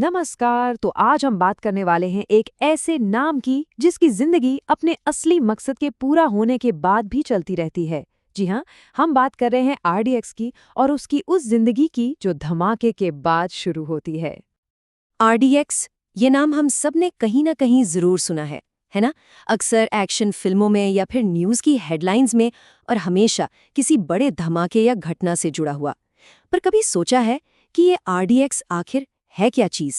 नमस्कार। तो आज हम बात करने वाले हैं एक ऐसे नाम की जिसकी जिंदगी अपने असली मकसद के पूरा होने के बाद भी चलती रहती है। जी हाँ, हम बात कर रहे हैं आरडीएक्स की और उसकी उस जिंदगी की जो धमाके के बाद शुरू होती है। आरडीएक्स, ये नाम हम सब ने कहीं ना कहीं जरूर सुना है ना? अक्सर एक्शन फिल्मों में या फिर न्यूज़ की हेडलाइंस में, और हमेशा किसी बड़े धमाके या घटना से जुड़ा हुआ। पर कभी सोचा है कि ये आरडीएक्स आखिर है क्या चीज़?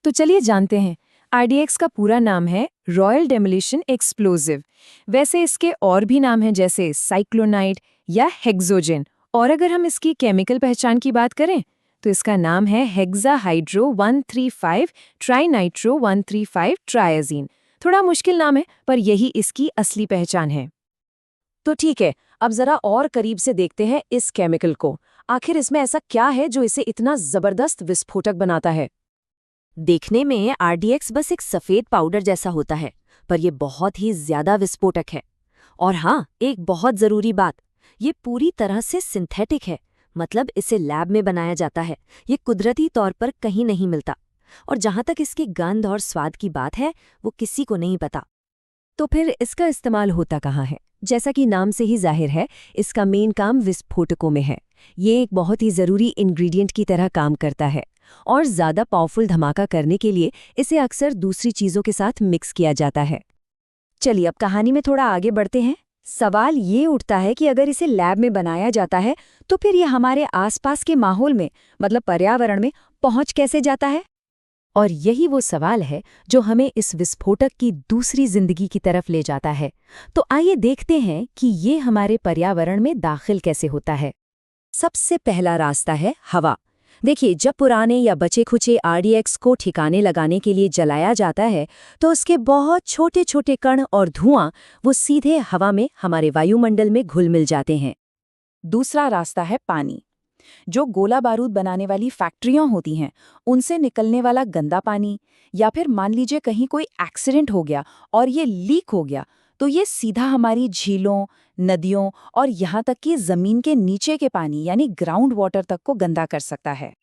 तो चलिए जानते हैं। आरडीएक्स का पूरा नाम है रॉयल डेमोलिशन एक्सप्लोजिव। वैसे इसके और भी नाम हैं जैसे साइक्लोनाइट या हेक्सोजेन। और अगर हम इसकी केमिकल पहचान की बात करें तो इसका नाम है हेक्साहाइड्रो 135 ट्राइनाइट्रो 135 ट्रायाजीन। थोड़ा मुश्किल नाम है पर यही इसकी असली पहचान है। तो ठीक है, अब जरा और करीब से देखते हैं इस केमिकल को। आखिर इसमें ऐसा क्या है जो इसे इतना जबरदस्त विस्फोटक बनाता है? देखने में आरडीएक्स बस एक सफेद पाउडर जैसा होता है, पर यह बहुत ही ज्यादा विस्फोटक है। और हाँ, एक बहुत जरूरी बात, ये पूरी तरह से सिंथेटिक है। मतलब इसे लैब में बनाया जाता है, ये कुदरती तौर पर कहीं नहीं मिलता। और जहां तक इसकी गंध और स्वाद की बात है, वो किसी को नहीं पता। तो फिर इसका इस्तेमाल होता कहाँ है? जैसा कि नाम से ही जाहिर है, इसका मेन काम विस्फोटकों में है। ये एक बहुत ही ज़रूरी इंग्रेडिएंट की तरह काम करता है, और ज़्यादा पावरफुल धमाका करने के लिए इसे अक्सर दूसरी चीज़ों के साथ मिक्स किया जाता है। चलिए अब कहानी में थोड़ा आगे बढ़ते हैं। सवाल ये उठता है कि अगर इसे लैब में बनाया जाता है तो फिर ये हमारे आसपास के माहौल में, मतलब पर्यावरण में, पहुंच कैसे जाता है? और यही वो सवाल है जो हमें इस विस्फोटक की दूसरी जिंदगी की तरफ ले जाता है। तो आइए देखते हैं कि ये हमारे पर्यावरण में दाखिल कैसे होता है। सबसे पहला रास्ता है हवा। देखिए, जब पुराने या बचे खुचे आरडीएक्स को ठिकाने लगाने के लिए जलाया जाता है तो उसके बहुत छोटे छोटे कण और धुआं वो सीधे हवा में, हमारे वायुमंडल में घुल मिल जाते हैं। दूसरा रास्ता है पानी। जो गोला बारूद बनाने वाली फैक्ट्रियां होती हैं, उनसे निकलने वाला गंदा पानी, या फिर मान लीजिए कहीं कोई एक्सीडेंट हो गया और ये लीक हो गया, तो ये सीधा हमारी झीलों, नदियों और यहाँ तक कि ज़मीन के नीचे के पानी यानी ग्राउंड वाटर तक को गंदा कर सकता है।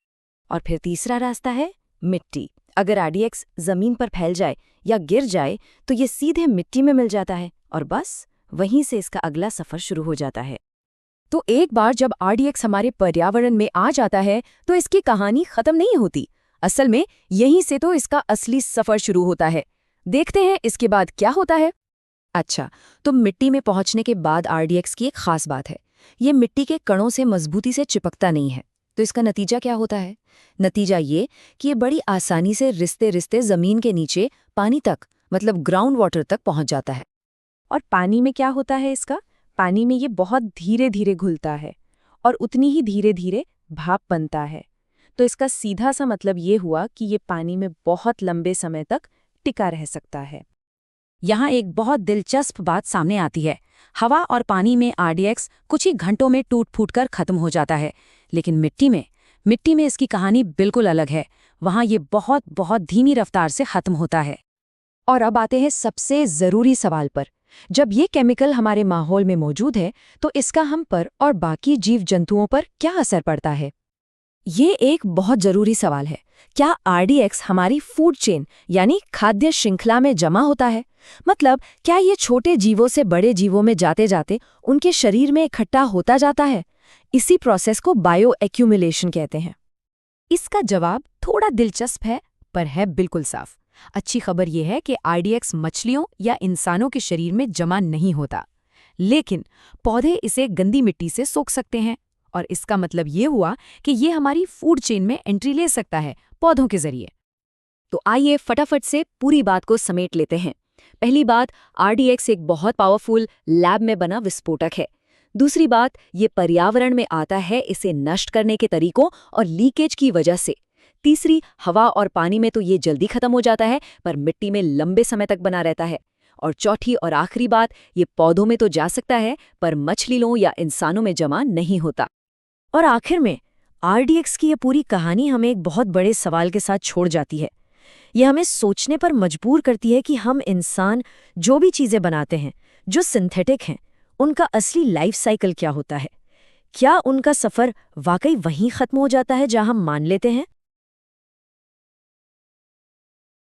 और फिर तीसरा रास्ता है मिट्टी। अगर आरडीएक्स ज़मीन पर फैल जाए या गिर जाए तो ये सीधे मिट्टी में मिल जाता है, और बस वहीं से इसका अगला सफ़र शुरू हो जाता है। तो एक बार जब आरडीएक्स हमारे पर्यावरण में आ जाता है तो इसकी कहानी खत्म नहीं होती। असल में यहीं से तो इसका असली सफर शुरू होता है। देखते हैं इसके बाद क्या होता है। अच्छा, तो मिट्टी में पहुंचने के बाद आरडीएक्स की एक खास बात है, ये मिट्टी के कणों से मजबूती से चिपकता नहीं है। तो इसका नतीजा क्या होता है? नतीजा ये कि ये बड़ी आसानी से रिश्ते रिश्ते जमीन के नीचे पानी तक, मतलब ग्राउंड वाटर तक पहुंच जाता है। और पानी में क्या होता है इसका? पानी में ये बहुत धीरे धीरे घुलता है और उतनी ही धीरे धीरे भाप बनता है। तो इसका सीधा सा मतलब ये हुआ कि ये पानी में बहुत लंबे समय तक टिका रह सकता है। यहाँ एक बहुत दिलचस्प बात सामने आती है। हवा और पानी में आरडीएक्स कुछ ही घंटों में टूट फूट कर खत्म हो जाता है, लेकिन मिट्टी में इसकी कहानी बिल्कुल अलग है। वहाँ ये बहुत बहुत धीमी रफ्तार से खत्म होता है। और अब आते हैं सबसे ज़रूरी सवाल पर। जब ये केमिकल हमारे माहौल में मौजूद है तो इसका हम पर और बाकी जीव जंतुओं पर क्या असर पड़ता है? ये एक बहुत जरूरी सवाल है। क्या आरडीएक्स हमारी फूड चेन यानी खाद्य श्रृंखला में जमा होता है? मतलब क्या ये छोटे जीवों से बड़े जीवों में जाते जाते उनके शरीर में इकट्ठा होता जाता है? इसी प्रोसेस को बायो एक्यूमुलेशन कहते हैं। इसका जवाब थोड़ा दिलचस्प है, पर है बिल्कुल साफ। अच्छी खबर यह है कि आरडीएक्स मछलियों या इंसानों के शरीर में जमा नहीं होता, लेकिन पौधे इसे गंदी मिट्टी से सोख सकते हैं। और इसका मतलब ये हुआ कि ये हमारी फूड चेन में एंट्री ले सकता है पौधों के जरिए। तो आइए फटाफट से पूरी बात को समेट लेते हैं। पहली बात, आरडीएक्स एक बहुत पावरफुल लैब में बना विस्फोटक है। दूसरी बात, ये पर्यावरण में आता है इसे नष्ट करने के तरीकों और लीकेज की वजह से। तीसरी, हवा और पानी में तो ये जल्दी खत्म हो जाता है, पर मिट्टी में लंबे समय तक बना रहता है। और चौथी और आखिरी बात, ये पौधों में तो जा सकता है पर मछलियों या इंसानों में जमा नहीं होता। और आखिर में आरडीएक्स की ये पूरी कहानी हमें एक बहुत बड़े सवाल के साथ छोड़ जाती है। ये हमें सोचने पर मजबूर करती है कि हम इंसान जो भी चीज़ें बनाते हैं जो सिंथेटिक हैं, उनका असली लाइफ साइकिल क्या होता है? क्या उनका सफ़र वाकई वहीं ख़त्म हो जाता है जहां हम मान लेते हैं?